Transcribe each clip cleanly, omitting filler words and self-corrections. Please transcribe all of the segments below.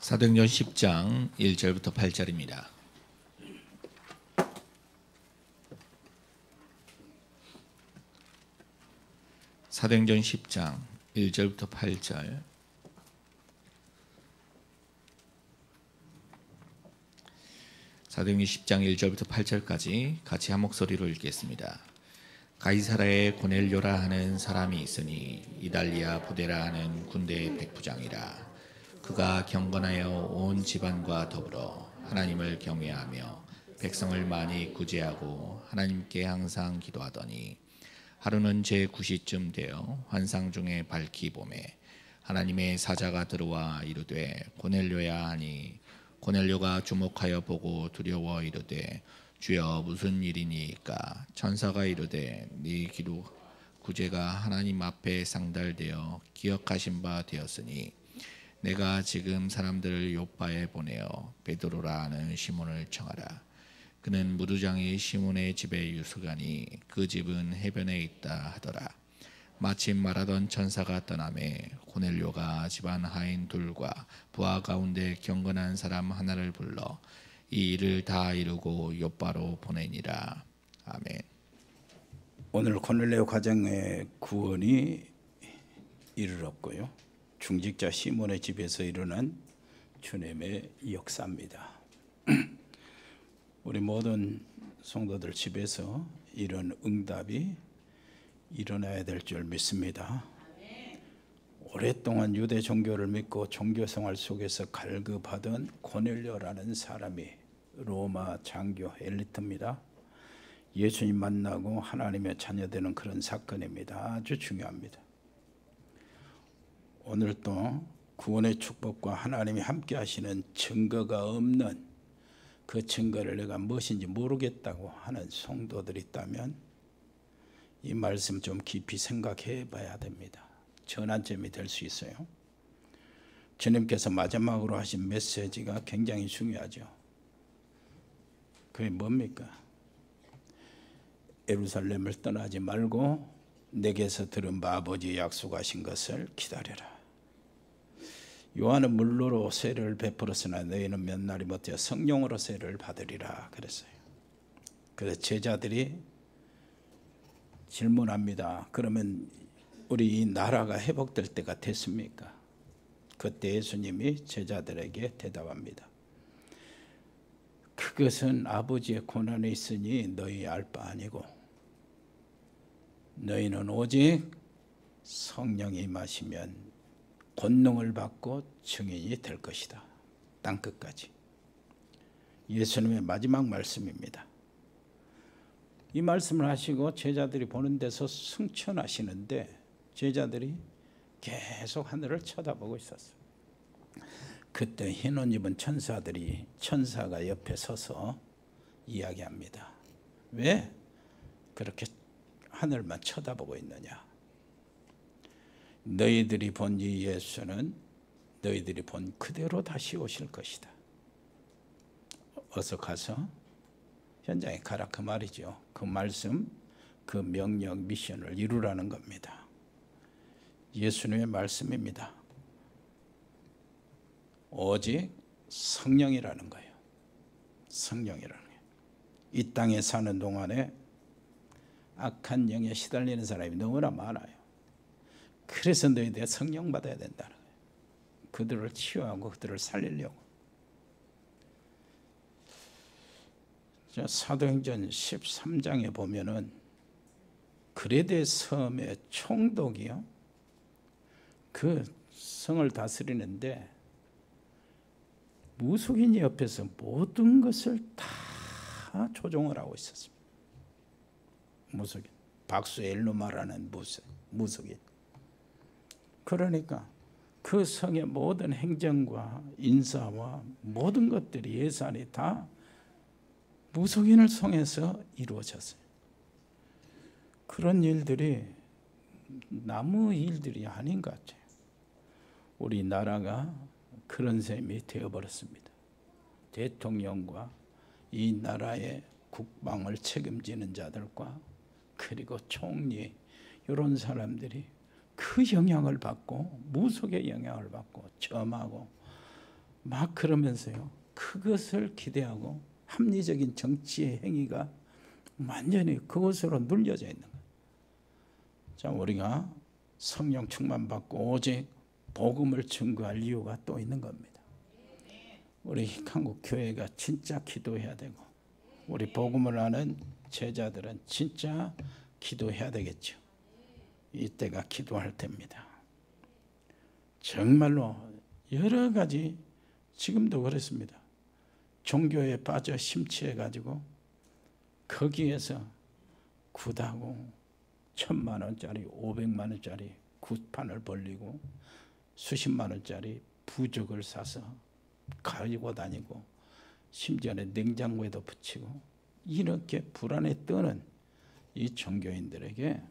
사도행전 10장 1절부터 8절입니다. 사도행전 10장 1절부터 8절. 사도행전 10장 1절부터 8절까지 같이 한 목소리로 읽겠습니다. 가이사라에 고넬료라 하는 사람이 있으니 이달리아 부데라 하는 군대의 백부장이라. 그가 경건하여 온 집안과 더불어 하나님을 경외하며 백성을 많이 구제하고 하나님께 항상 기도하더니 하루는 제9시쯤 되어 환상 중에 밝히 보매 하나님의 사자가 들어와 이르되 고넬료야 하니 고넬료가 주목하여 보고 두려워 이르되 주여 무슨 일이니까? 천사가 이르되 네 기도 구제가 하나님 앞에 상달되어 기억하신 바 되었으니 내가 지금 사람들을 요빠에 보내어 베드로라 하는 시몬을 청하라. 그는 무두장이 시몬의 집에 유숙하니 그 집은 해변에 있다 하더라. 마침 말하던 천사가 떠나매 고넬료가 집안 하인 둘과 부하 가운데 경건한 사람 하나를 불러 이 일을 다 이루고 요빠로 보내니라. 아멘. 오늘 고넬료 가정의 구원이 이르렀고요. 중직자 시몬의 집에서 일어난 주님의 역사입니다. 우리 모든 성도들 집에서 이런 응답이 일어나야 될 줄 믿습니다. 오랫동안 유대 종교를 믿고 종교 생활 속에서 갈급하던 고넬료라는 사람이 로마 장교 엘리트입니다. 예수님 만나고 하나님의 자녀되는 그런 사건입니다. 아주 중요합니다. 오늘 또 구원의 축복과 하나님이 함께 하시는 증거가 없는 그 증거를 내가 무엇인지 모르겠다고 하는 성도들이 있다면 이 말씀 좀 깊이 생각해 봐야 됩니다. 전환점이 될 수 있어요. 주님께서 마지막으로 하신 메시지가 굉장히 중요하죠. 그게 뭡니까? 예루살렘을 떠나지 말고 내게서 들은 바 아버지의 약속하신 것을 기다려라. 요한은 물로 세례를 베풀었으나 너희는 몇 날이 못하여 성령으로 세례를 받으리라 그랬어요. 그래서 제자들이 질문합니다. 그러면 우리 이 나라가 회복될 때가 됐습니까? 그때 예수님이 제자들에게 대답합니다. 그것은 아버지의 고난에 있으니 너희 알 바 아니고 너희는 오직 성령이 임하시면 권능을 받고 증인이 될 것이다. 땅끝까지. 예수님의 마지막 말씀입니다. 이 말씀을 하시고 제자들이 보는 데서 승천하시는데 제자들이 계속 하늘을 쳐다보고 있었어요. 그때 흰 옷 입은 천사가 옆에 서서 이야기합니다. 왜 그렇게 하늘만 쳐다보고 있느냐? 너희들이 본 이 예수는 너희들이 본 그대로 다시 오실 것이다. 어서 가서 현장에 가라 그 말이죠. 그 말씀, 그 명령, 미션을 이루라는 겁니다. 예수님의 말씀입니다. 오직 성령이라는 거예요. 성령이라는 거예요. 이 땅에 사는 동안에 악한 영에 시달리는 사람이 너무나 많아요. 그래서 너희들이 성령 받아야 된다는 거예요. 그들을 치유하고 그들을 살리려고. 사도행전 13장에 보면은 그레데 섬의 총독이요, 그 성을 다스리는데 무속인이 옆에서 모든 것을 다 조종을 하고 있었습니다. 무속인, 박수엘루마라는 무속인. 그러니까 그 성의 모든 행정과 인사와 모든 것들이 예산이 다 무속인을 통해서 이루어졌어요. 그런 일들이 남의 일들이 아닌 것 같아요. 우리나라가 그런 셈이 되어버렸습니다. 대통령과 이 나라의 국방을 책임지는 자들과 그리고 총리 이런 사람들이 그 영향을 받고 무속의 영향을 받고 점하고 막 그러면서요, 그것을 기대하고 합리적인 정치의 행위가 완전히 그것으로 눌려져 있는 거예요. 자, 우리가 성령 충만 받고 오직 복음을 증거할 이유가 또 있는 겁니다. 우리 한국 교회가 진짜 기도해야 되고, 우리 복음을 아는 제자들은 진짜 기도해야 되겠죠. 이때가 기도할 때입니다. 정말로 여러 가지, 지금도 그렇습니다. 종교에 빠져 심취해 가지고 거기에서 굿하고 1,000만 원짜리 500만 원짜리 굿판을 벌리고 수십만 원짜리 부적을 사서 가지고 다니고 심지어는 냉장고에도 붙이고 이렇게 불안에 떠는 이 종교인들에게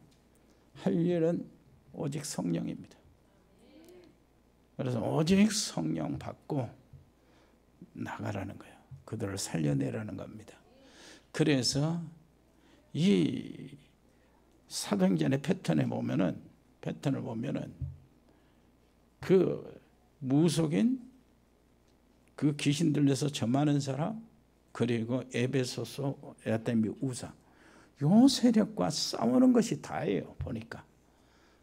할 일은 오직 성령입니다. 그래서 오직 성령 받고 나가라는 거예요. 그들을 살려내라는 겁니다. 그래서 이 사도행전의 패턴을 보면은 그 무속인, 그 귀신 들려서 점하는 사람, 그리고 에베소서 아르테미 우상, 요 세력과 싸우는 것이 다예요, 보니까.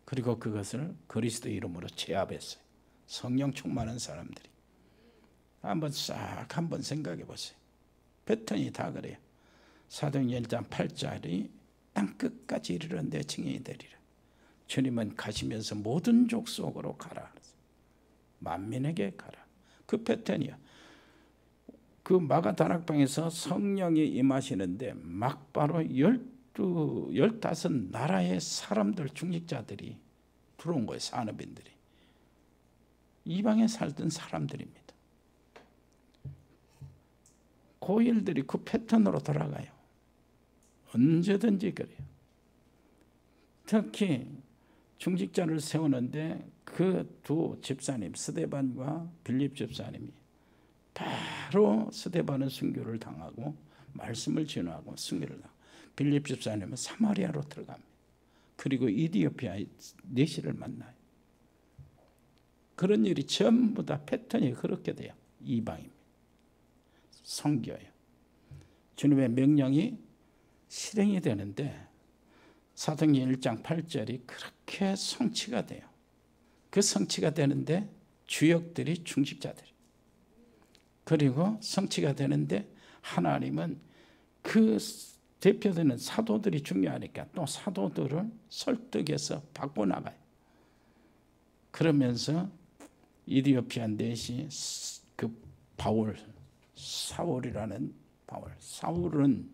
그리고 그것을 그리스도 이름으로 제압했어요. 성령 충만한 사람들이. 한번 생각해 보세요. 패턴이 다 그래요. 사도행전 1장 8절이 땅끝까지 이르러 내 증인이 되리라. 주님은 가시면서 모든 족속으로 가라. 만민에게 가라. 그 패턴이야. 그 마가 다락방에서 성령이 임하시는데 막바로 15 나라의 사람들, 중직자들이 들어온 거예요. 산업인들이. 이방에 살던 사람들입니다. 고일들이 그 패턴으로 돌아가요. 언제든지 그래요. 특히 중직자를 세우는데 그 두 집사님, 스데반과 빌립 집사님이, 바로 스데반은 순교를 당하고 말씀을 전하고 순교를 당하고, 빌립 집사님은 사마리아로 들어갑니다. 그리고 이디오피아의 내시를 만나요. 그런 일이 전부 다 패턴이 그렇게 돼요. 이방입니다. 선교예요. 주님의 명령이 실행이 되는데 사도행전 1장 8절이 그렇게 성취가 돼요. 그 성취가 되는데 주역들이 중직자들이, 그리고 성취가 되는데 하나님은 그 대표되는 사도들이 중요하니까 또 사도들을 설득해서 바꿔나가요. 그러면서 이디오피아 내시 그 바울, 사울이라는 바울, 사울은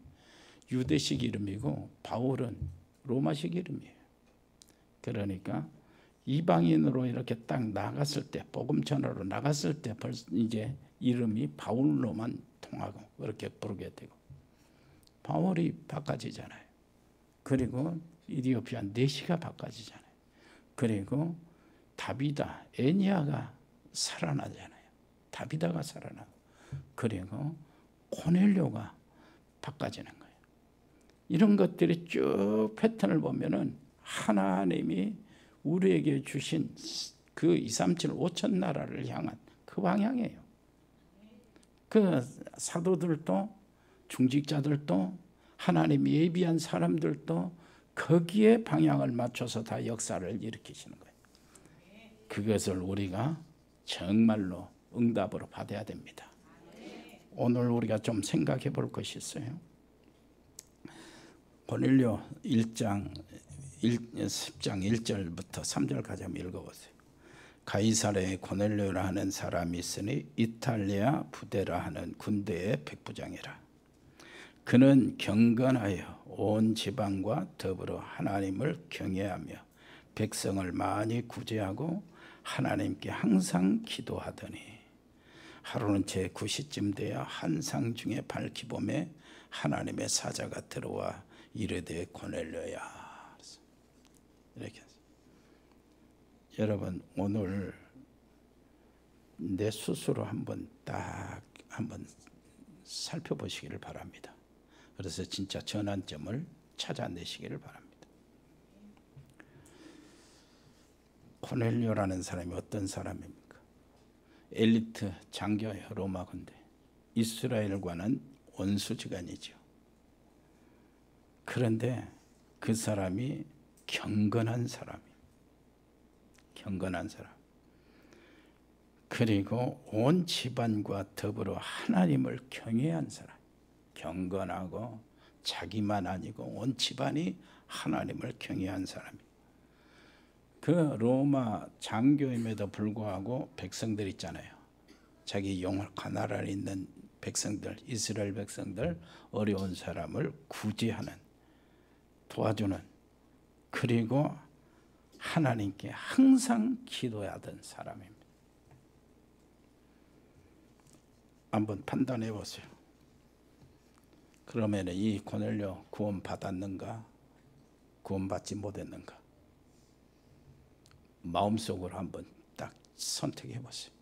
유대식 이름이고 바울은 로마식 이름이에요. 그러니까 이방인으로 이렇게 딱 나갔을 때, 복음 전하러 나갔을 때 벌써 이제 이름이 바울로만 통하고 그렇게 부르게 되고, 바울이 바꿔지잖아요. 그리고 이디오피아 내시가 바꿔지잖아요. 그리고 다비다, 에니아가 살아나잖아요. 다비다가 살아나고, 그리고 고넬료가 바꿔지는 거예요. 이런 것들이 쭉 패턴을 보면은 하나님이 우리에게 주신 그 237 5천 나라를 향한 그 방향이에요. 그 사도들도 중직자들도 하나님 예비한 사람들도 거기에 방향을 맞춰서 다 역사를 일으키시는 거예요. 그것을 우리가 정말로 응답으로 받아야 됩니다. 오늘 우리가 좀 생각해 볼 것이 있어요. 고넬료 10장 1절부터 3절까지 한번 읽어보세요. 가이사랴에 고넬료라 하는 사람이 있으니 이탈리아 부데라 하는 군대의 백부장이라. 그는 경건하여 온 지방과 더불어 하나님을 경외하며 백성을 많이 구제하고 하나님께 항상 기도하더니, 하루는 제9시쯤 되어 한상 중에 밝히 보매 하나님의 사자가 들어와 이르되 고넬료야. 이렇게. 여러분, 오늘 내 스스로 한번 살펴보시기를 바랍니다. 그래서 진짜 전환점을 찾아내시기를 바랍니다. 고넬료라는 사람이 어떤 사람입니까? 엘리트 장교예요. 로마 군대. 이스라엘과는 원수지간이죠. 그런데 그 사람이 경건한 사람이에요. 경건한 사람. 그리고 온 집안과 더불어 하나님을 경외한 사람. 경건하고 자기만 아니고 온 집안이 하나님을 경외한 사람이에요. 그 로마 장교임에도 불구하고 백성들 있잖아요. 자기 영역한 나라에 있는 백성들, 이스라엘 백성들, 어려운 사람을 구제하는, 도와주는, 그리고 하나님께 항상 기도하던 사람입니다. 한번 판단해 보세요. 그러면 이 고넬료 구원 받았는가? 구원받지 못했는가? 마음속으로 한번 딱 선택해 보세요.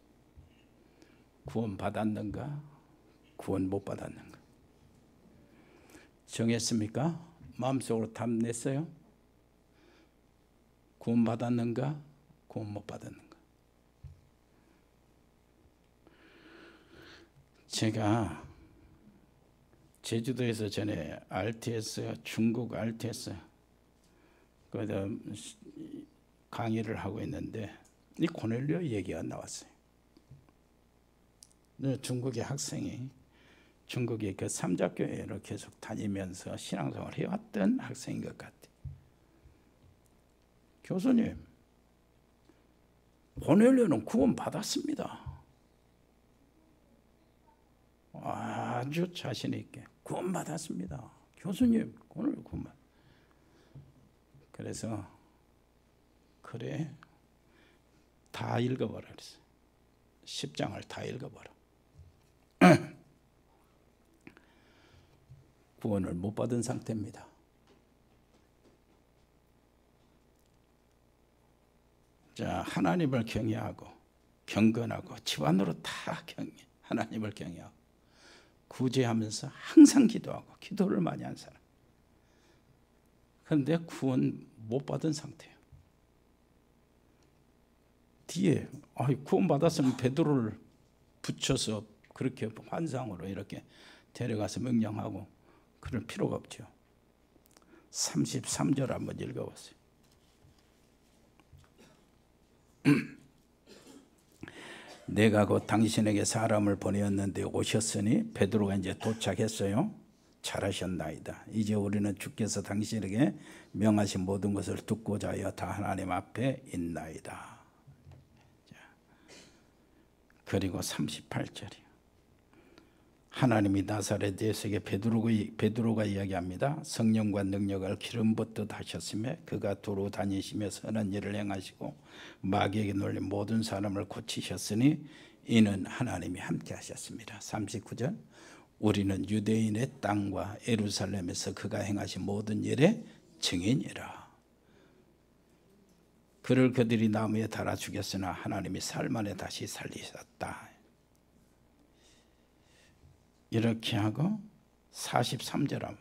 구원 받았는가? 구원 못 받았는가? 정했습니까? 마음속으로 답 냈어요? 구원 받았는가? 구원 못 받았는가? 제가 제주도에서 전에 RTS, 중국 RTS 강의를 하고 있는데 이 고넬료 얘기가 나왔어요. 중국의 학생이 중국의 그 삼자교회를 계속 다니면서 신앙생활을 해왔던 학생인 것 같아요. 교수님, 고넬료는 구원 받았습니다. 아주 자신 있게 구원 받았습니다. 교수님, 고넬료 구원 받. 그래서 그래 다 읽어보라 그랬어요. 10장을 다 읽어보라. 구원을 못 받은 상태입니다. 자, 하나님을 경외하고 경건하고 집안으로 다 하나님을 경외하고 구제하면서 항상 기도하고 기도를 많이 한 사람. 그런데 구원 못 받은 상태예요. 뒤에 구원 받았으면 베드로를 붙여서 그렇게 환상으로 이렇게 데려가서 명령하고 그럴 필요가 없죠. 33절 한번 읽어보세요. 내가 곧 당신에게 사람을 보내었는데 오셨으니 베드로가 이제 도착했어요. 잘하셨나이다. 이제 우리는 주께서 당신에게 명하신 모든 것을 듣고자 하여 다 하나님 앞에 있나이다. 그리고 38절이요. 하나님이 나사렛에게 베드로가 이야기합니다. 성령과 능력을 기름 붓듯 하셨으며 그가 두루 다니시며 선한 일을 행하시고 마귀에게 놀린 모든 사람을 고치셨으니 이는 하나님이 함께 하셨습니다. 39절 우리는 유대인의 땅과 예루살렘에서 그가 행하신 모든 일의 증인이라. 그를 그들이 나무에 달아 죽였으나 하나님이 사흘 만에 다시 살리셨다. 이렇게 하고 43절 하면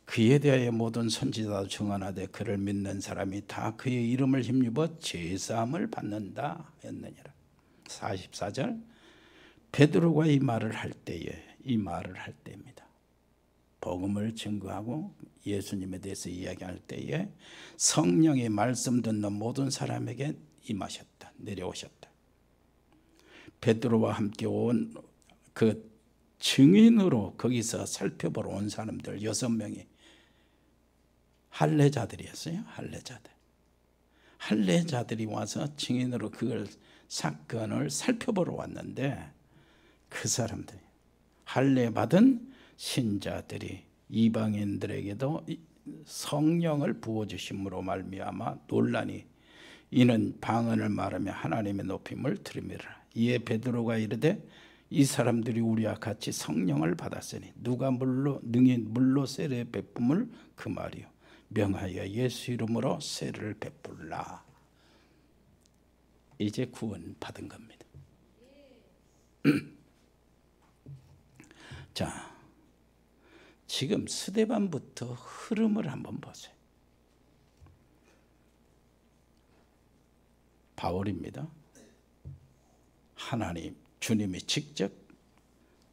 그에 대하여 모든 선지자도 증언하되 그를 믿는 사람이 다 그의 이름을 힘입어 죄사함을 받는다 했느니라. 44절 베드로가 이 말을 할 때입니다. 복음을 증거하고 예수님에 대해서 이야기할 때에 성령의 말씀 듣는 모든 사람에게 임하셨다. 내려오셨다. 베드로와 함께 온 그 증인으로 거기서 살펴보러 온 사람들 6명이 할례자들이었어요. 할례자들이 와서 증인으로 그걸 사건을 살펴보러 왔는데 그 사람들이 할례 받은 신자들이 이방인들에게도 성령을 부어주심으로 말미암아 논란이 이는 방언을 말하며 하나님의 높임을 들음이라. 이에 베드로가 이르되 이 사람들이 우리와 같이 성령을 받았으니 누가 능히 물로 세례 베품을 그 말이요 명하여 예수 이름으로 세례를 베풀라. 이제 구원 받은 겁니다. 자, 지금 스데반부터 흐름을 한번 보세요. 바울입니다. 하나님 주님이 직접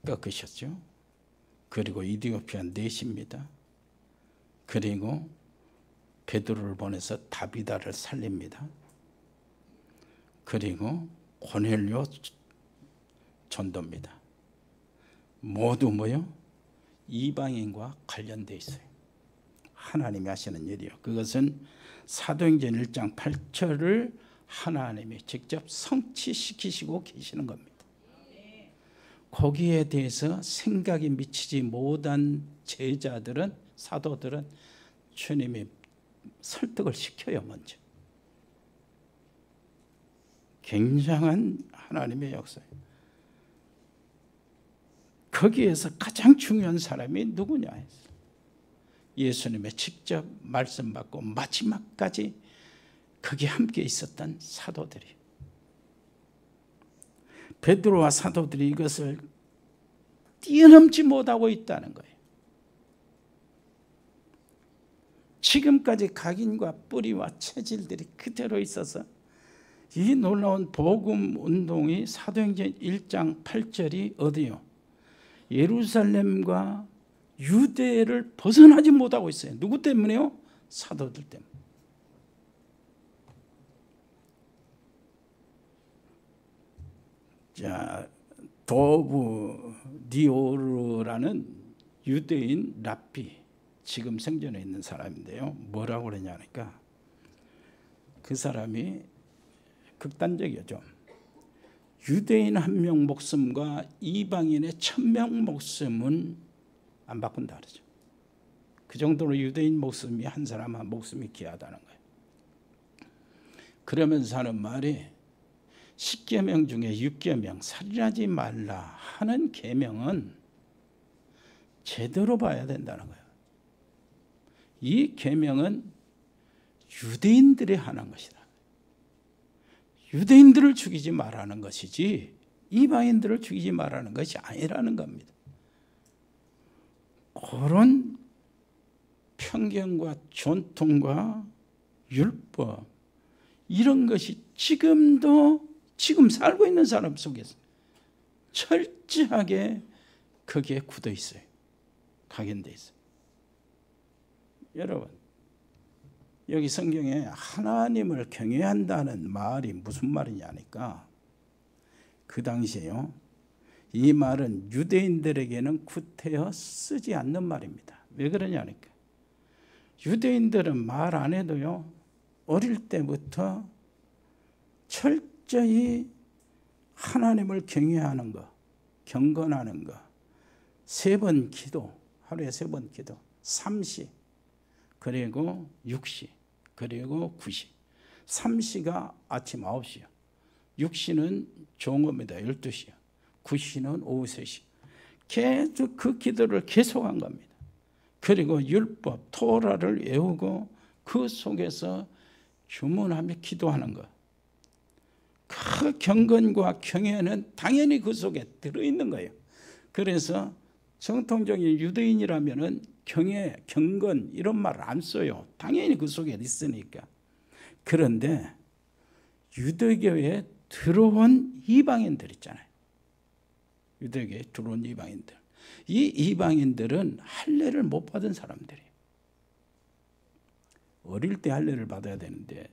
꺾으셨죠. 그리고 이디오피아 넷입니다. 그리고 베드로를 보내서 다비다를 살립니다. 그리고 고넬료 전도입니다. 모두 뭐요? 이방인과 관련되어 있어요. 하나님이 하시는 일이요. 그것은 사도행전 1장 8절을 하나님이 직접 성취시키시고 계시는 겁니다. 거기에 대해서 생각이 미치지 못한 제자들은, 사도들은 주님이 설득을 시켜요. 먼저. 굉장한 하나님의 역사예요. 거기에서 가장 중요한 사람이 누구냐 했어요. 예수님의 직접 말씀 받고 마지막까지 거기 함께 있었던 사도들이. 베드로와 사도들이 이것을 뛰어넘지 못하고 있다는 거예요. 지금까지 각인과 뿌리와 체질들이 그대로 있어서 이 놀라운 복음 운동이 사도행전 1장 8절이 어디요? 예루살렘과 유대를 벗어나지 못하고 있어요. 누구 때문에요? 사도들 때문에. 자, 도브 디오르라는 유대인 랍비, 지금 생존해 있는 사람인데요. 뭐라고 그러냐니까 그 사람이 극단적이죠. 유대인 한 명 목숨과 이방인의 1000명 목숨은 안 바꾼다 그러죠. 그 정도로 유대인 목숨이 한 사람 한 목숨이 귀하다는 거예요. 그러면서 하는 말이 10계명 중에 6계명 살인하지 말라 하는 계명은 제대로 봐야 된다는 거예요. 이 계명은 유대인들이 하는 것이다. 유대인들을 죽이지 말라는 것이지 이방인들을 죽이지 말라는 것이 아니라는 겁니다. 그런 편견과 전통과 율법 이런 것이 지금 살고 있는 사람 속에서 철저하게 거기에 굳어 있어요. 각인되어 있어요. 여러분, 여기 성경에 하나님을 경외한다는 말이 무슨 말이냐니까 그 당시에요. 이 말은 유대인들에게는 구태여 쓰지 않는 말입니다. 왜 그러냐니까 유대인들은 말 안 해도요. 어릴 때부터 철저히 하나님을 경외하는 것, 경건하는 것, 3번 기도, 하루에 3번 기도, 3시, 그리고 6시, 그리고 9시. 3시가 아침 9시요. 6시는 종업입니다. 12시요. 9시는 오후 3시. 계속 그 기도를 계속한 겁니다. 그리고 율법, 토라를 외우고 그 속에서 주문하며 기도하는 것. 그 경건과 경외는 당연히 그 속에 들어있는 거예요. 그래서 정통적인 유대인이라면 경외, 경건 이런 말 안 써요. 당연히 그 속에 있으니까. 그런데 유대교에 들어온 이방인들 있잖아요. 유대교에 들어온 이방인들. 이 이방인들은 할례를 못 받은 사람들이에요. 어릴 때 할례를 받아야 되는데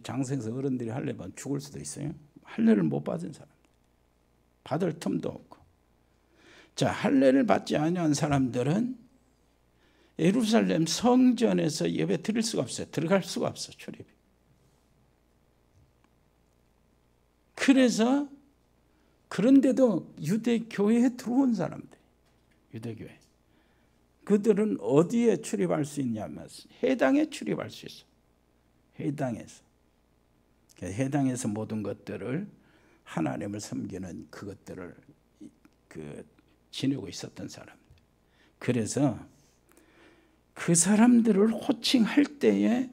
장세에서 어른들이 할례 받으면 죽을 수도 있어요. 할례를 못 받은 사람, 받을 틈도 없고. 자, 할례를 받지 아니한 사람들은 예루살렘 성전에서 예배 드릴 수가 없어요. 들어갈 수가 없어, 출입이. 그래서 그런데도 유대교회에 들어온 사람들, 유대교회. 그들은 어디에 출입할 수 있냐면 회당에 출입할 수 있어. 회당에서. 회당에서 모든 것들을 하나님을 섬기는 그것들을 지내고 있었던 사람들. 그래서 그 사람들을 호칭할 때에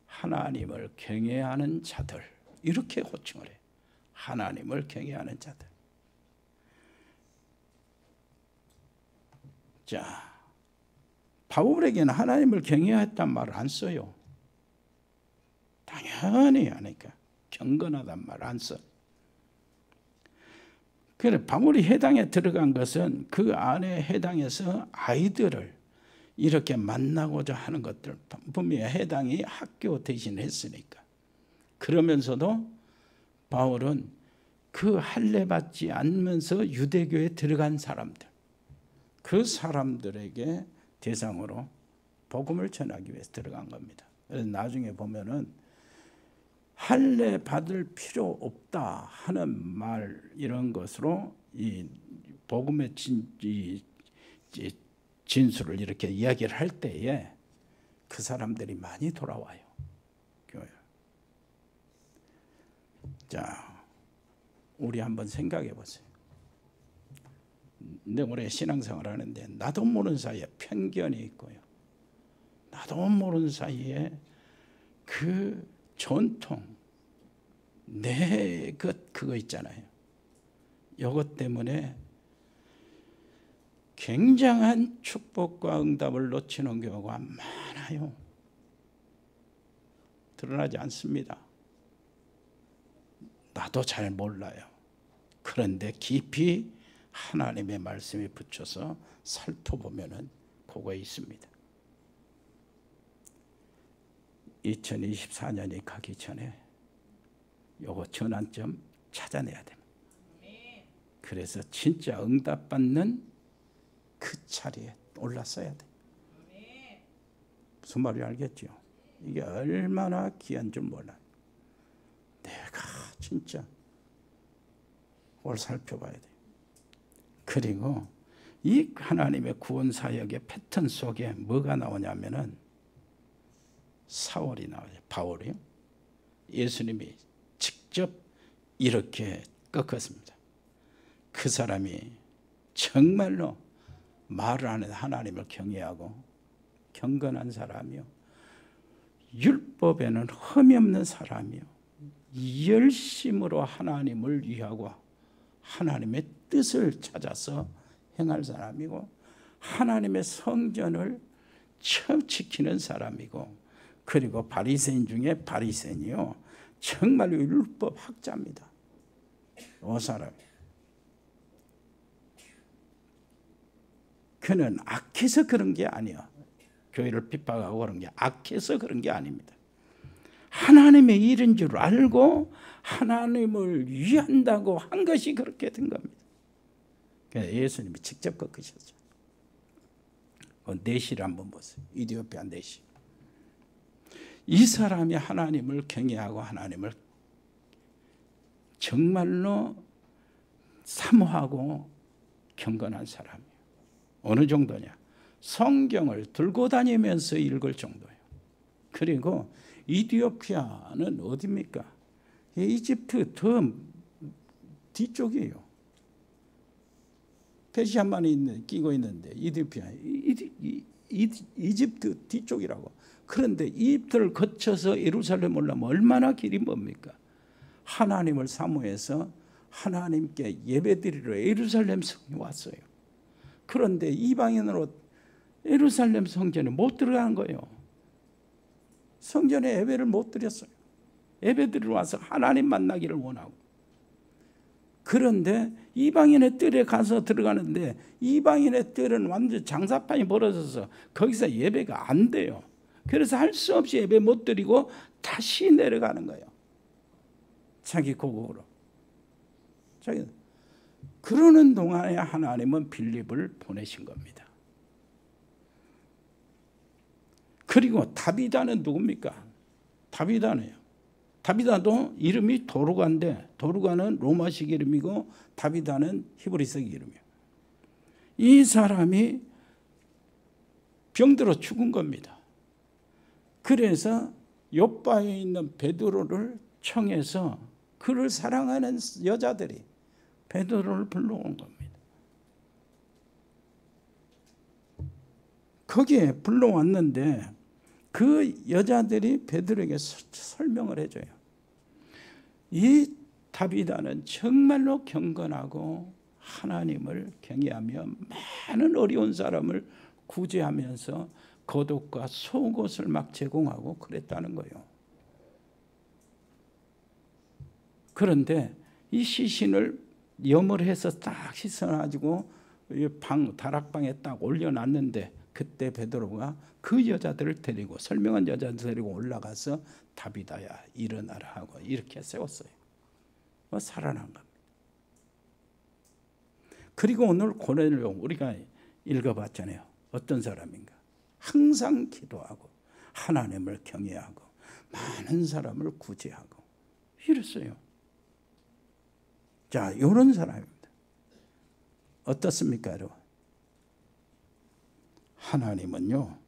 하나님을 경외하는 자들 이렇게 호칭을 해요. 하나님을 경외하는 자들. 자, 바울에게는 하나님을 경외했단 말을 안 써요. 당연히 하니까 경건하단 말 안 써. 그래 바울이 해당에 들어간 것은 그 안에 해당에서 아이들을 이렇게 만나고자 하는 것들, 분명히 해당이 학교 대신 했으니까. 그러면서도 바울은 그 할례 받지 않으면서 유대교에 들어간 사람들, 그 사람들에게 대상으로 복음을 전하기 위해서 들어간 겁니다. 그래서 나중에 보면은 할례 받을 필요 없다 하는 말, 이런 것으로 이 복음의 진술을 이렇게 이야기를 할 때에 그 사람들이 많이 돌아와요, 교회. 자, 우리 한번 생각해 보세요. 근데 오래 신앙생활을 하는데 나도 모르는 사이에 편견이 있고요, 나도 모르는 사이에 그 전통, 내 그거 있잖아요. 이것 때문에 굉장한 축복과 응답을 놓치는 경우가 많아요. 드러나지 않습니다. 나도 잘 몰라요. 그런데 깊이 하나님의 말씀에 붙여서 살펴보면은 그거 있습니다. 2024년이 가기 전에 요거 전환점 찾아내야 됩니다. 그래서 진짜 응답받는 그 자리에 올라서야 돼. 무슨 말인지 알겠죠? 이게 얼마나 귀한 줄 몰라요. 내가 진짜 그걸 살펴봐야 돼. 그리고 이 하나님의 구원 사역의 패턴 속에 뭐가 나오냐면은 사울이 나와요. 바울이요. 예수님이 직접 이렇게 꺾었습니다. 그 사람이 정말로 말을 하는 하나님을 경외하고 경건한 사람이요, 율법에는 흠이 없는 사람이요, 열심으로 하나님을 위하고 하나님의 뜻을 찾아서 행할 사람이고, 하나님의 성전을 처음 지키는 사람이고, 그리고 바리새인 중에 바리새인이요, 정말로 율법 학자입니다. 이 사람. 그는 악해서 그런 게 아니야. 교회를 핍박하고 그런 게 악해서 그런 게 아닙니다. 하나님의 일인 줄 알고 하나님을 위한다고 한 것이 그렇게 된 겁니다. 그래서 예수님이 직접 꺾으셨죠. 내시를 한번 보세요. 이디오피아 내시. 이 사람이 하나님을 경외하고 하나님을 정말로 사모하고 경건한 사람이에요. 어느 정도냐? 성경을 들고 다니면서 읽을 정도예요. 그리고 이디오피아는 어디입니까? 이집트 더 뒤쪽이에요. 페르시아만이 끼고 있는데 이디오피아, 이집트 뒤쪽이라고. 그런데 이집트를 거쳐서 예루살렘 올라면 얼마나 길이 멉니까? 하나님을 사모해서 하나님께 예배드리러 예루살렘 성에 왔어요. 그런데 이방인으로 예루살렘 성전에 못 들어간 거예요. 성전에 예배를 못 드렸어요. 예배드리러 와서 하나님 만나기를 원하고. 그런데 이방인의 뜰에 가서 들어가는데 이방인의 뜰은 완전 장사판이 벌어져서 거기서 예배가 안 돼요. 그래서 할 수 없이 예배 못 드리고 다시 내려가는 거예요. 자기 고국으로. 그러는 동안에 하나님은 빌립을 보내신 겁니다. 그리고 다비다는 누굽니까? 다비다네요. 다비다도 이름이 도르가인데 도르가는 로마식 이름이고 다비다는 히브리식 이름이에요. 이 사람이 병들어 죽은 겁니다. 그래서 요바에 있는 베드로를 청해서 그를 사랑하는 여자들이 베드로를 불러온 겁니다. 거기에 불러왔는데 그 여자들이 베드로에게 설명을 해줘요. 이 다비다는 정말로 경건하고 하나님을 경외하며 많은 어려운 사람을 구제하면서 겉옷과 속옷을 막 제공하고 그랬다는 거예요. 그런데 이 시신을 염을 해서 딱 씻어가지고 다락방에 딱 올려놨는데, 그때 베드로가 그 여자들을 데리고, 설명한 여자들 데리고 올라가서 다비다야 일어나라 하고 이렇게 세웠어요. 살아난 겁니다. 그리고 오늘 고넬료 우리가 읽어봤잖아요. 어떤 사람인가? 항상 기도하고 하나님을 경외하고 많은 사람을 구제하고 이랬어요. 자, 이런 사람입니다. 어떻습니까, 여러분? 하나님은요,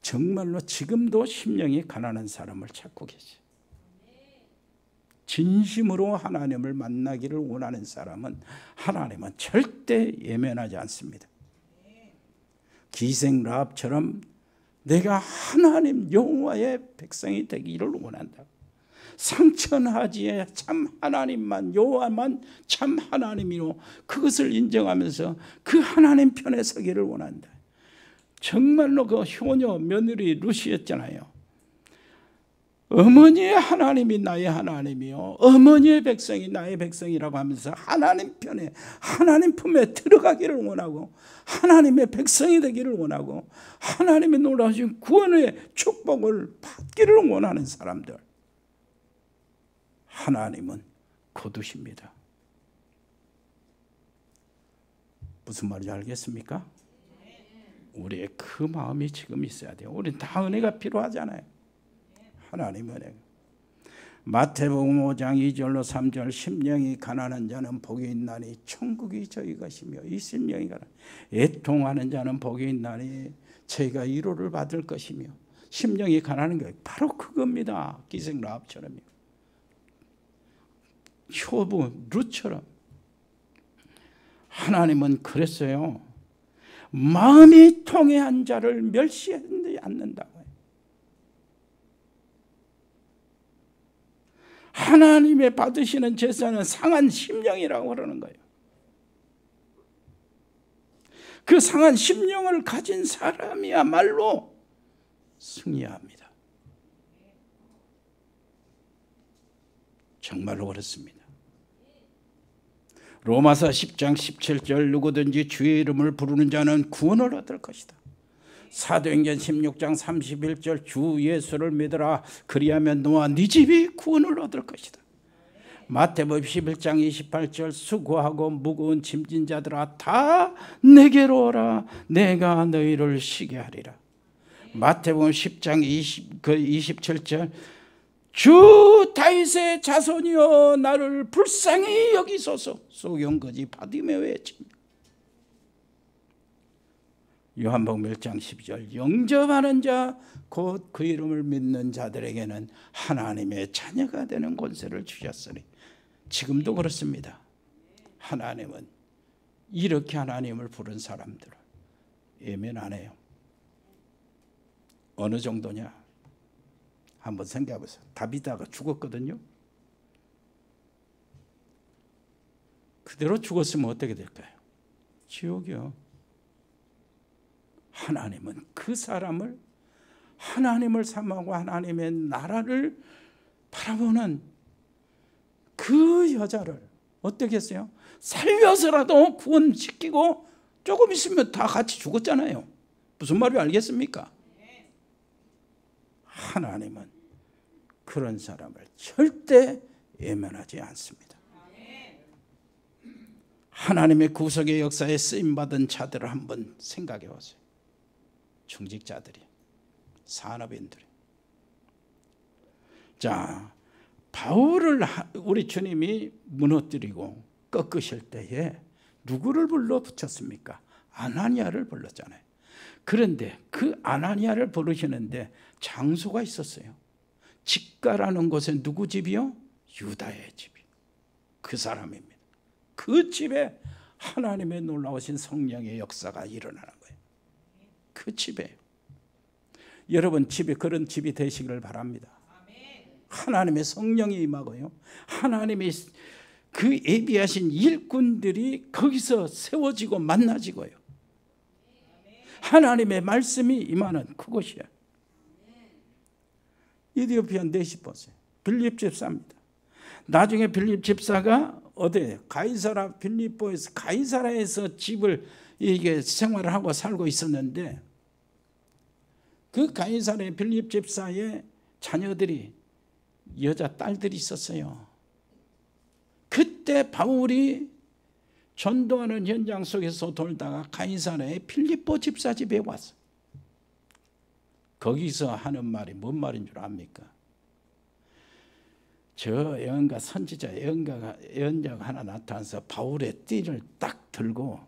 정말로 지금도 심령이 가난한 사람을 찾고 계세요. 진심으로 하나님을 만나기를 원하는 사람은 하나님은 절대 예면하지 않습니다. 기생 라합처럼 내가 하나님 여호와의 백성이 되기를 원한다. 상천하지에 참 하나님만, 여호와만 참 하나님이로 그것을 인정하면서 그 하나님 편에 서기를 원한다. 정말로 그 효녀 며느리 루시였잖아요. 어머니의 하나님이 나의 하나님이요, 어머니의 백성이 나의 백성이라고 하면서 하나님 편에, 하나님 품에 들어가기를 원하고 하나님의 백성이 되기를 원하고 하나님의 놀라우신 구원의 축복을 받기를 원하는 사람들, 하나님은 거두십니다. 무슨 말인지 알겠습니까? 우리의 그 마음이 지금 있어야 돼요. 우리는 다 은혜가 필요하잖아요. 하나님 은혜가. 마태복음 5장 2절로 3절, 심령이 가난한 자는 복이 있나니 천국이 저희 것이며, 이 심령이 가난 애통하는 자는 복이 있나니 저희가 위로를 받을 것이며. 심령이 가난한 게 바로 그겁니다. 기생 라합처럼요, 효부 룻처럼. 하나님은 그랬어요. 마음이 통해한 자를 멸시하지 않는다고요. 하나님의 받으시는 제사는 상한 심령이라고 그러는 거예요. 그 상한 심령을 가진 사람이야말로 승리합니다. 정말로 그렇습니다. 로마서 10장 17절, 누구든지 주의 이름을 부르는 자는 구원을 얻을 것이다. 사도행전 16장 31절, 주 예수를 믿으라, 그리하면 너와 네 집이 구원을 얻을 것이다. 마태복음 11장 28절, 수고하고 무거운 짐진 자들아 다 내게로 오라, 내가 너희를 쉬게 하리라. 마태복음 10장 27절, 주 다윗의 자손이여 나를 불쌍히 여기소서, 소경거지 바디메오 외칩니다. 요한복음 1장 12절, 영접하는 자 곧 그 이름을 믿는 자들에게는 하나님의 자녀가 되는 권세를 주셨으니. 지금도 그렇습니다. 하나님은 이렇게 하나님을 부른 사람들을 예면 안 해요. 어느 정도냐? 한번 생각해 보세요. 다비다가 죽었거든요. 그대로 죽었으면 어떻게 될까요? 지옥이요. 하나님은 그 사람을 하나님을 삼하고 하나님의 나라를 바라보는 그 여자를 어떻게 했어요? 살려서라도 구원시키고 조금 있으면 다 같이 죽었잖아요. 무슨 말인지 알겠습니까? 하나님은 그런 사람을 절대 외면하지 않습니다. 하나님의 구속의 역사에 쓰임받은 자들을 한번 생각해 보세요. 중직자들이, 산업인들이. 자, 바울을 우리 주님이 무너뜨리고 꺾으실 때에 누구를 불러 붙였습니까? 아나니아를 불렀잖아요. 그런데 그 아나니아를 부르시는데 장소가 있었어요. 직가라는 곳에 누구 집이요? 유다의 집이. 그 사람입니다. 그 집에 하나님의 놀라우신 성령의 역사가 일어나는 거예요. 그 집에. 여러분 집에 그런 집이 되시기를 바랍니다. 하나님의 성령이 임하고요, 하나님의 그 예비하신 일꾼들이 거기서 세워지고 만나지고요, 하나님의 말씀이 임하는 그곳이야. 이디오피아 내시 보세요. 빌립 집사입니다. 나중에 빌립 집사가 어디 가이사라 빌립보에서 가이사라에서 집을 이게 생활을 하고 살고 있었는데 그 가이사라의 빌립 집사의 자녀들이 여자 딸들이 있었어요. 그때 바울이 전도하는 현장 속에서 돌다가 가이사라의 필립보 집사 집에 왔어. 거기서 하는 말이 뭔 말인 줄 압니까? 저 예언가 선지자 예언자가 하나 나타나서 바울의 띠를 딱 들고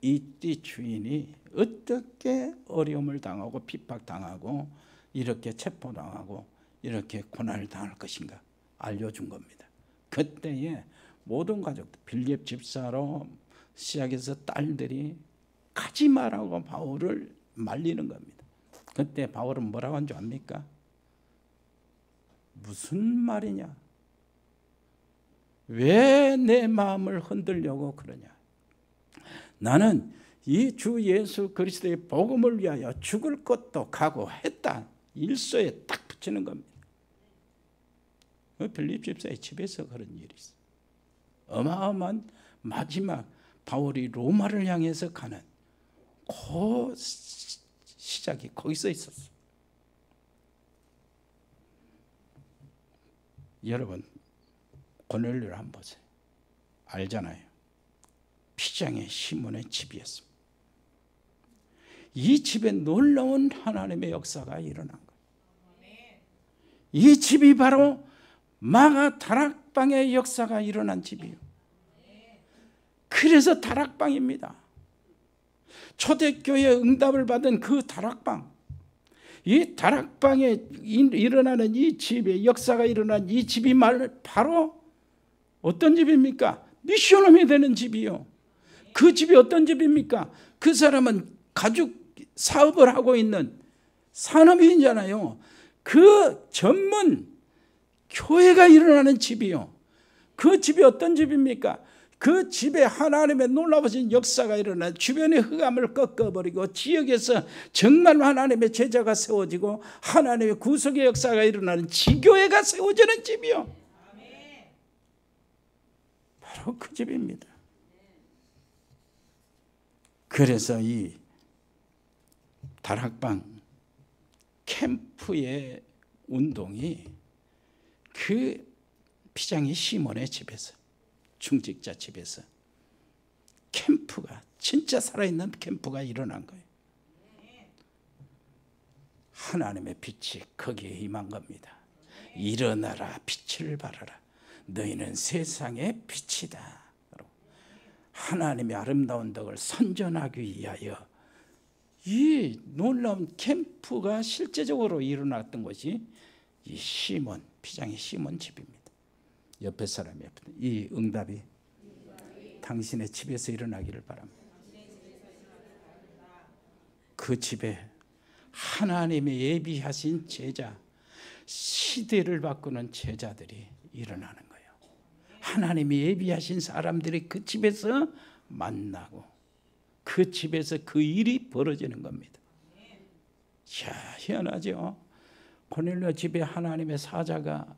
이 띠 주인이 어떻게 어려움을 당하고 핍박당하고 이렇게 체포당하고 이렇게 고난을 당할 것인가 알려준 겁니다. 그때에 모든 가족들 빌립 집사로 시작해서 딸들이 가지 말라고 바울을 말리는 겁니다. 그때 바울은 뭐라고 한 줄 압니까? 무슨 말이냐? 왜 내 마음을 흔들려고 그러냐? 나는 이 주 예수 그리스도의 복음을 위하여 죽을 것도 각오했다. 일소에 딱 붙이는 겁니다. 빌립 집사의 집에서 그런 일이 있어요. 어마어마한 마지막 바울이 로마를 향해서 가는 그 시작이 거기서 있었어요. 여러분 고넬료를 한번 보세요. 알잖아요. 피장의 시몬의 집이었습니다. 이 집에 놀라운 하나님의 역사가 일어난 거예요. 이 집이 바로 마가 다락방의 역사가 일어난 집이에요. 그래서 다락방입니다. 초대교회 응답을 받은 그 다락방, 이 다락방에 일어나는 이 집의 역사가 일어난 이 집이 바로 어떤 집입니까? 미션홈이 되는 집이요. 그 집이 어떤 집입니까? 그 사람은 가죽 사업을 하고 있는 산업인이잖아요. 그 전문 교회가 일어나는 집이요. 그 집이 어떤 집입니까? 그 집에 하나님의 놀라우신 역사가 일어나 주변의 흑암을 꺾어버리고 지역에서 정말 하나님의 제자가 세워지고 하나님의 구속의 역사가 일어나는 지교회가 세워지는 집이요. 바로 그 집입니다. 그래서 이 다락방 캠프의 운동이 그 피장이 시몬의 집에서 중직자 집에서 캠프가 진짜 살아있는 캠프가 일어난 거예요. 하나님의 빛이 거기에 임한 겁니다. 일어나라 빛을 발하라 너희는 세상의 빛이다. 하나님의 아름다운 덕을 선전하기 위하여 이 놀라운 캠프가 실제적으로 일어났던 것이 이 시몬 피장의 시몬 집입니다. 옆에 사람이 이 응답이 당신의 집에서 일어나기를 바랍니다. 그 집에 하나님의 예비하신 제자, 시대를 바꾸는 제자들이 일어나는 거예요. 하나님이 예비하신 사람들이 그 집에서 만나고 그 집에서 그 일이 벌어지는 겁니다. 자, 희한하죠? 고넬료 집에 하나님의 사자가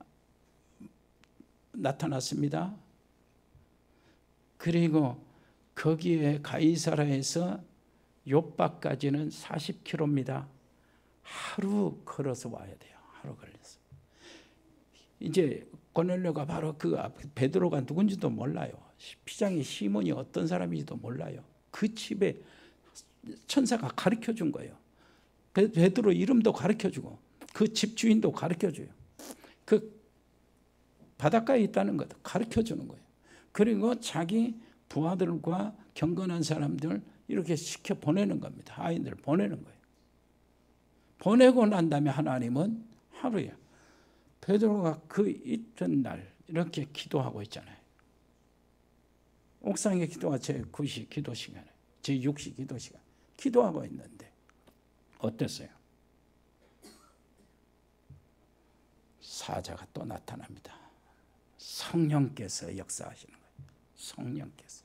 나타났습니다. 그리고 거기에 가이사라에서 욥바까지는 40km입니다. 하루 걸어서 와야 돼요. 하루 걸려서. 이제 고넬료가 바로 그 베드로가 누군지도 몰라요. 피장의 시몬이 어떤 사람인지도 몰라요. 그 집에 천사가 가르쳐 준 거예요. 베드로 이름도 가르쳐 주고 그 집 주인도 가르쳐 줘요. 그 바닷가에 있다는 것도 가르쳐 주는 거예요. 그리고 자기 부하들과 경건한 사람들 이렇게 시켜 보내는 겁니다. 아이들 보내는 거예요. 보내고 난 다음에 하나님은 하루에 베드로가 그 이튿날 이렇게 기도하고 있잖아요. 옥상에 기도가 제9시 기도 시간에 제6시 기도 시간 기도하고 있는데 어땠어요? 사자가 또 나타납니다. 성령께서 역사하시는 거예요. 성령께서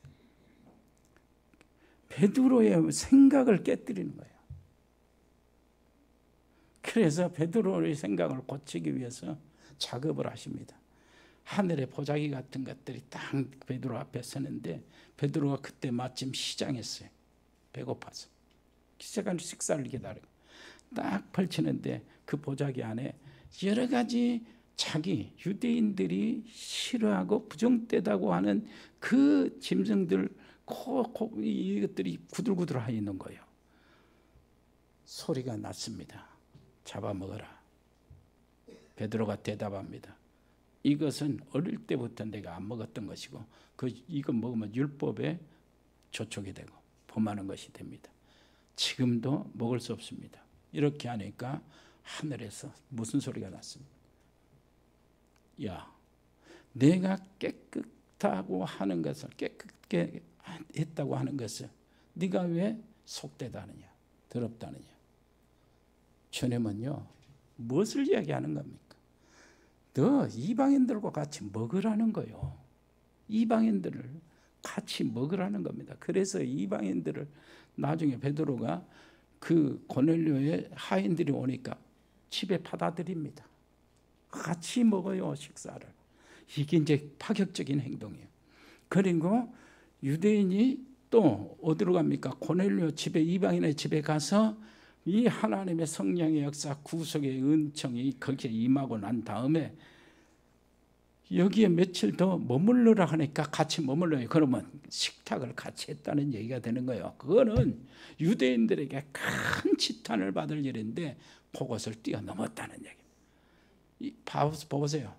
베드로의 생각을 깨뜨리는 거예요. 그래서 베드로의 생각을 고치기 위해서 작업을 하십니다. 하늘의 보자기 같은 것들이 딱 베드로 앞에 서는데 베드로가 그때 마침 시장했어요. 배고파서 식사를 기다리고 딱 펼치는데 그 보자기 안에 여러 가지 자기 유대인들이 싫어하고 부정되다고 하는 그 짐승들 이것들이 구들구들하여 있는 거예요. 소리가 났습니다. 잡아먹어라. 베드로가 대답합니다. 이것은 어릴 때부터 내가 안 먹었던 것이고 이거 먹으면 율법에 저촉이 되고 범하는 것이 됩니다. 지금도 먹을 수 없습니다. 이렇게 하니까 하늘에서 무슨 소리가 났습니다. 야, 내가 깨끗하고 하는 것을 깨끗게 했다고 하는 것을 네가 왜 속되다느냐, 더럽다느냐. 주님은요, 무엇을 이야기하는 겁니까? 너 이방인들과 같이 먹으라는 거요. 이방인들을 같이 먹으라는 겁니다. 그래서 이방인들을 나중에 베드로가 그 고넬료의 하인들이 오니까 집에 받아들입니다. 같이 먹어요, 식사를. 이게 이제 파격적인 행동이에요. 그리고 유대인이 또 어디로 갑니까? 고넬료 집에, 이방인의 집에 가서 이 하나님의 성령의 역사, 구속의 은총이 거기에 임하고 난 다음에 여기에 며칠 더 머물러라 하니까 같이 머물러요. 그러면 식탁을 같이 했다는 얘기가 되는 거예요. 그거는 유대인들에게 큰 지탄을 받을 일인데 그것을 뛰어넘었다는 얘기입니다. 보세요.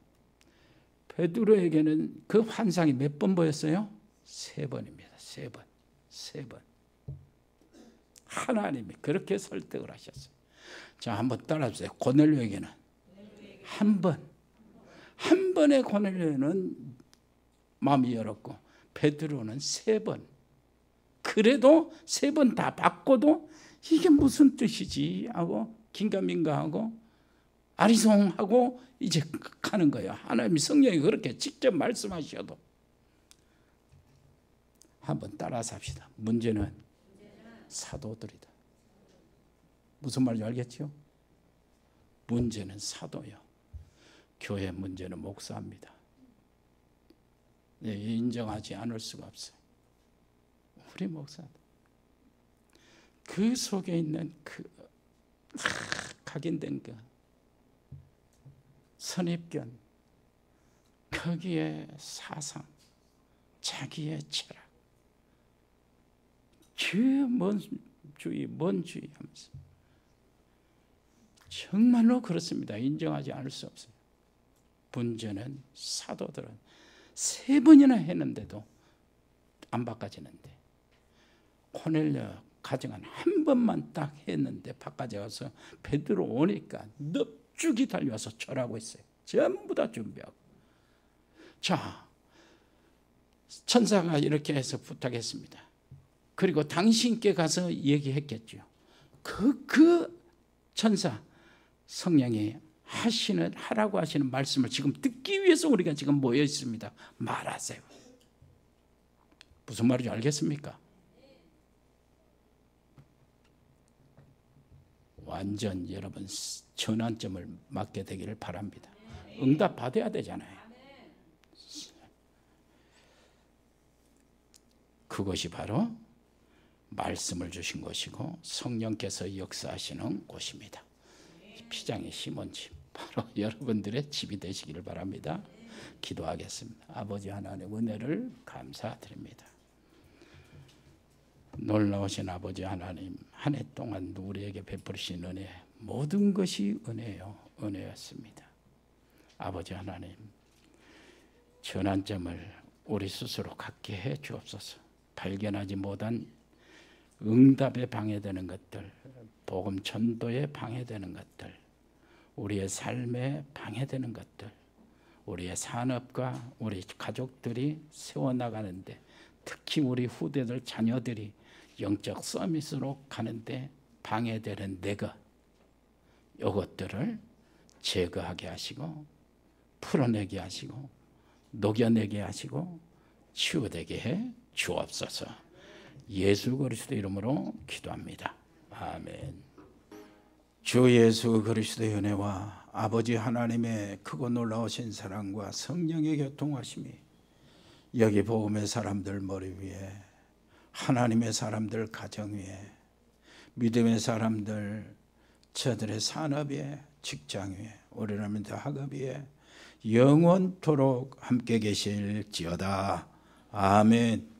베드로에게는 그 환상이 몇 번 보였어요? 3번입니다. 3번. 3번. 하나님이 그렇게 설득을 하셨어요. 자, 한번 따라주세요. 고넬료에게는 한 번. 한 번의 고넬료는 마음이 열었고 베드로는 3번. 그래도 3번 다 받고도 이게 무슨 뜻이지 하고 긴가민가하고 아리송하고 이제 가는 거예요. 하나님이 성령이 그렇게 직접 말씀하셔도. 한번 따라서 합시다. 문제는 사도들이다. 무슨 말인지 알겠죠? 문제는 사도요. 교회 문제는 목사입니다. 인정하지 않을 수가 없어요. 우리 목사들. 그 속에 있는 그 각인된 그 선입견, 거기에 사상, 자기의 철학, 뭔 주의 하면서 정말로 그렇습니다. 인정하지 않을 수 없어요. 문제는 사도들은 3번이나 했는데도 안 바꿔지는데 고넬료 가정은 한 번만 딱 했는데 바꿔져서 베드로 오니까 넙죽이 달려와서 절하고 있어요. 전부 다 준비하고. 자, 천사가 이렇게 해서 부탁했습니다. 그리고 당신께 가서 얘기했겠죠. 그 천사 성령이 하라고 하시는 말씀을 지금 듣기 위해서 우리가 지금 모여 있습니다. 말하세요. 무슨 말인지 알겠습니까? 완전 여러분 전환점을 맞게 되기를 바랍니다. 응답 받아야 되잖아요. 그것이 바로 말씀을 주신 것이고 성령께서 역사하시는 곳입니다. 피장의 시몬 집, 바로 여러분들의 집이 되시기를 바랍니다. 기도하겠습니다. 아버지 하나님의 은혜를 감사드립니다. 놀라우신 아버지 하나님, 한 해 동안 우리에게 베푸신 은혜, 모든 것이 은혜요, 은혜였습니다. 아버지 하나님, 전환점을 우리 스스로 갖게 해 주옵소서. 발견하지 못한 응답에 방해되는 것들, 복음 전도에 방해되는 것들, 우리의 삶에 방해되는 것들, 우리의 산업과 우리 가족들이 세워나가는데, 특히 우리 후대들 자녀들이 영적 서밋으로 가는데 방해되는 이것들을 제거하게 하시고 풀어내게 하시고 녹여내게 하시고 치유되게 해 주옵소서. 예수 그리스도 이름으로 기도합니다. 아멘. 주 예수 그리스도의 은혜와 아버지 하나님의 크고 놀라우신 사랑과 성령의 교통하심이 여기 복음의 사람들 머리 위에, 하나님의 사람들 가정 위에, 믿음의 사람들 저들의 산업 위에, 직장 위에, 오래라면 학업 위에 영원토록 함께 계실지어다. 아멘.